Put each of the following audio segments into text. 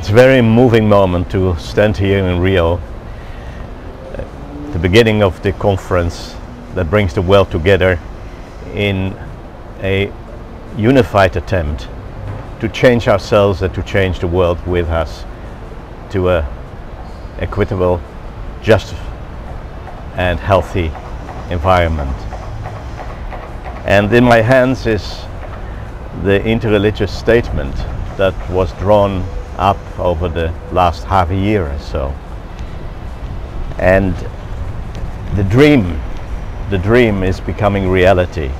It's a very moving moment to stand here in Rio, the beginning of the conference that brings the world together in a unified attempt to change ourselves and to change the world with us to a equitable, just and healthy environment. And in my hands is the Interreligious statement that was drawn up over the last half a year or so. And the dream is becoming reality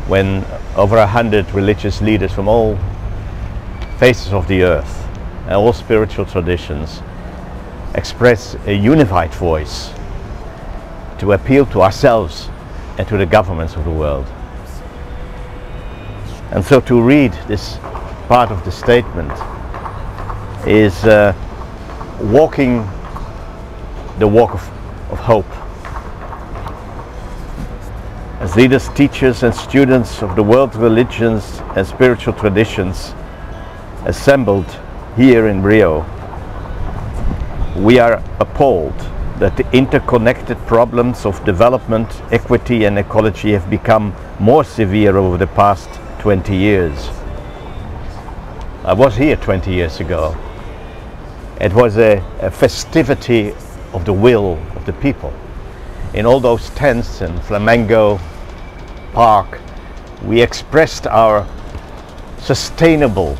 when over 100 religious leaders from all faces of the earth and all spiritual traditions express a unified voice to appeal to ourselves and to the governments of the world. And so to read this part of the statement is walking the walk of hope. As leaders, teachers and students of the world's religions and spiritual traditions assembled here in Rio, we are appalled that the interconnected problems of development, equity and ecology have become more severe over the past 20 years. I was here 20 years ago. It was a festivity of the will of the people. In all those tents and Flamengo Park, we expressed our sustainable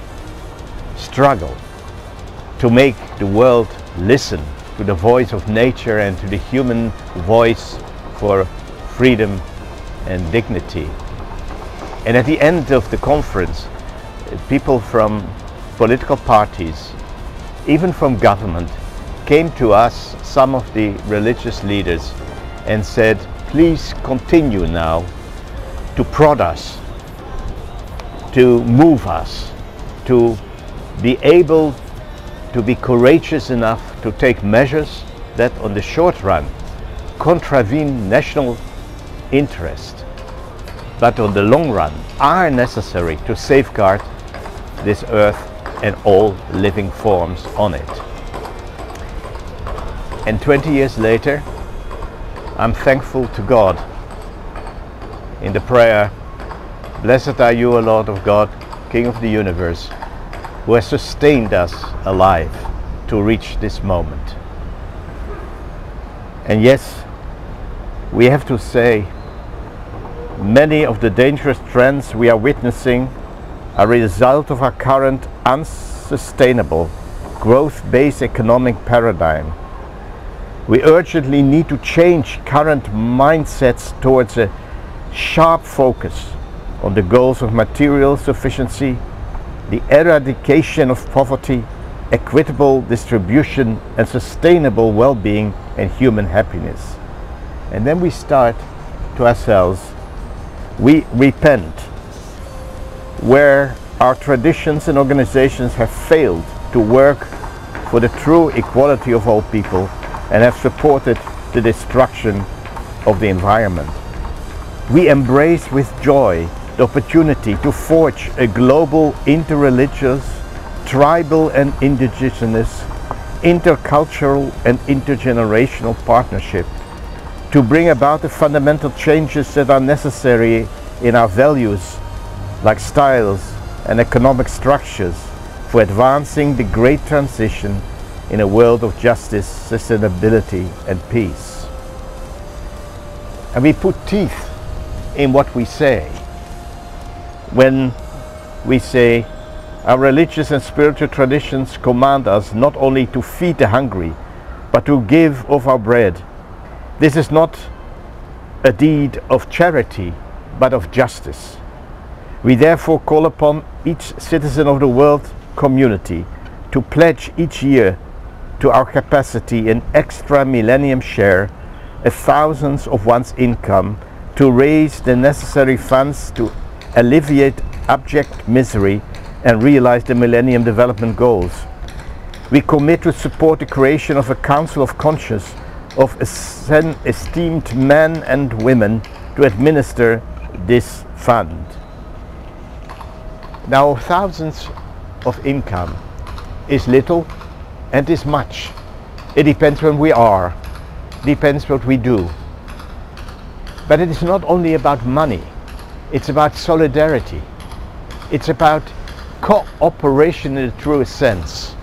struggle to make the world listen to the voice of nature and to the human voice for freedom and dignity. And at the end of the conference, people from political parties, even from government, came to us, some of the religious leaders, and said, please continue now to prod us, to move us, to be able to be courageous enough to take measures that on the short run contravene national interest, but on the long run are necessary to safeguard this earth and all living forms on it. And 20 years later, I'm thankful to God in the prayer, "Blessed are you, O Lord of God, King of the universe, who has sustained us alive to reach this moment." And yes, we have to say, many of the dangerous trends we are witnessing are a result of our current unsustainable growth-based economic paradigm. We urgently need to change current mindsets towards a sharp focus on the goals of material sufficiency, the eradication of poverty, equitable distribution and sustainable well-being and human happiness. And then we start to ourselves, we repent where our traditions and organizations have failed to work for the true equality of all people and have supported the destruction of the environment. We embrace with joy the opportunity to forge a global interreligious, tribal and indigenous, intercultural and intergenerational partnership to bring about the fundamental changes that are necessary in our values, like styles and economic structures, for advancing the great transition in a world of justice, sustainability and peace. And we put teeth in what we say when we say our religious and spiritual traditions command us not only to feed the hungry, but to give of our bread. This is not a deed of charity, but of justice. We therefore call upon each citizen of the world community to pledge each year to our capacity an extra millennium share, 1,000th of one's income, to raise the necessary funds to alleviate abject misery and realize the Millennium Development Goals. We commit to support the creation of a Council of Conscience of esteemed men and women to administer this fund. Now, thousands of income is little and is much. It depends when we are, depends what we do. But it is not only about money, it's about solidarity. It's about cooperation in the truest sense.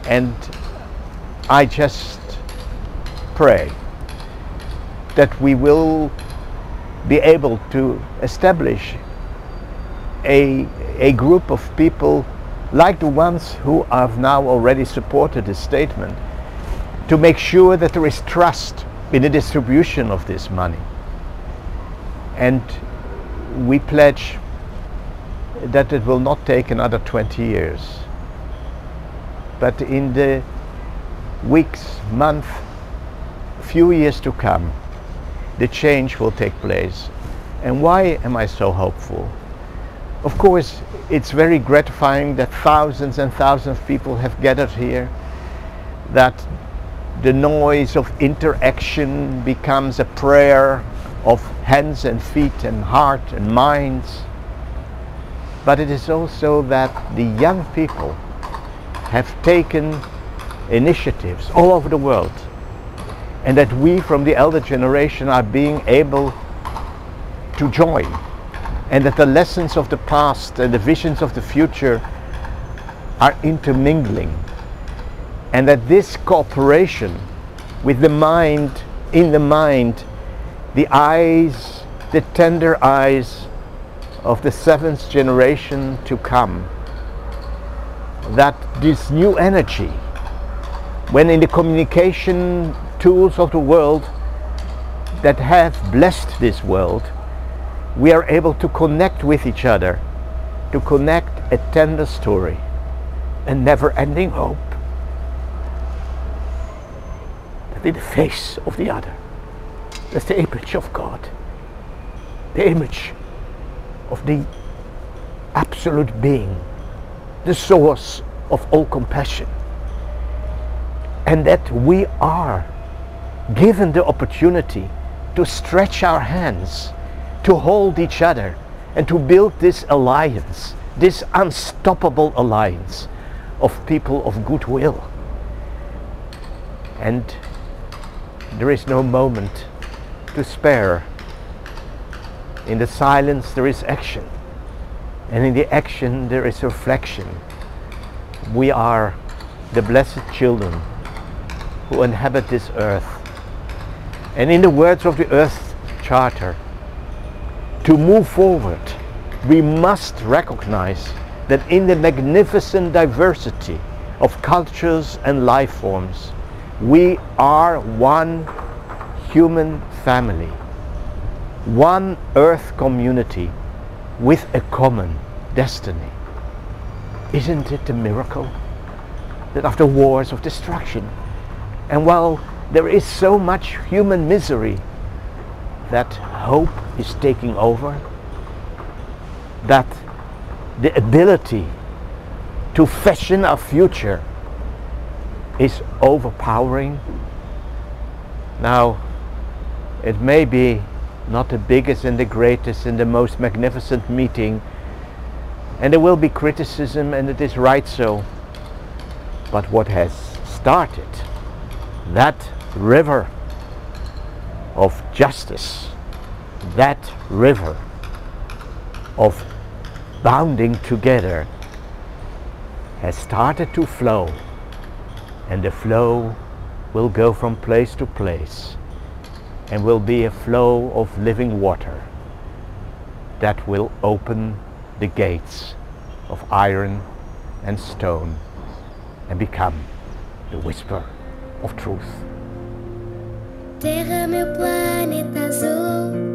And I just pray that we will be able to establish a group of people like the ones who have now already supported this statement, to make sure that there is trust in the distribution of this money. And we pledge that it will not take another 20 years. But in the weeks, months, few years to come, the change will take place. And why am I so hopeful? Of course, it's very gratifying that thousands and thousands of people have gathered here, that the noise of interaction becomes a prayer of hands and feet and heart and minds. But it is also that the young people have taken initiatives all over the world, and that we from the elder generation are being able to join, and that the lessons of the past and the visions of the future are intermingling, and that this cooperation with the mind, in the mind, the eyes, the tender eyes of the seventh generation to come, that this new energy, when in the communication tools of the world that have blessed this world, we are able to connect with each other, to connect a tender story, a never-ending hope, that in the face of the other, that's the image of God, the image of the absolute being, the source of all compassion, and that we are given the opportunity to stretch our hands, to hold each other, and to build this alliance, this unstoppable alliance of people of goodwill. And there is no moment to spare. In the silence there is action, and in the action there is reflection. We are the blessed children who inhabit this earth. And in the words of the Earth Charter, to move forward, we must recognize that in the magnificent diversity of cultures and life forms, we are one human family, one earth community with a common destiny. Isn't it a miracle that after wars of destruction, and while there is so much human misery, that hope is taking over, that the ability to fashion our future is overpowering? Now, it may be not the biggest and the greatest and the most magnificent meeting, and there will be criticism, and it is right so, but what has started, that river of justice, that river of bounding together, has started to flow, and the flow will go from place to place and will be a flow of living water that will open the gates of iron and stone and become the whisper of truth. Terra, meu planeta azul.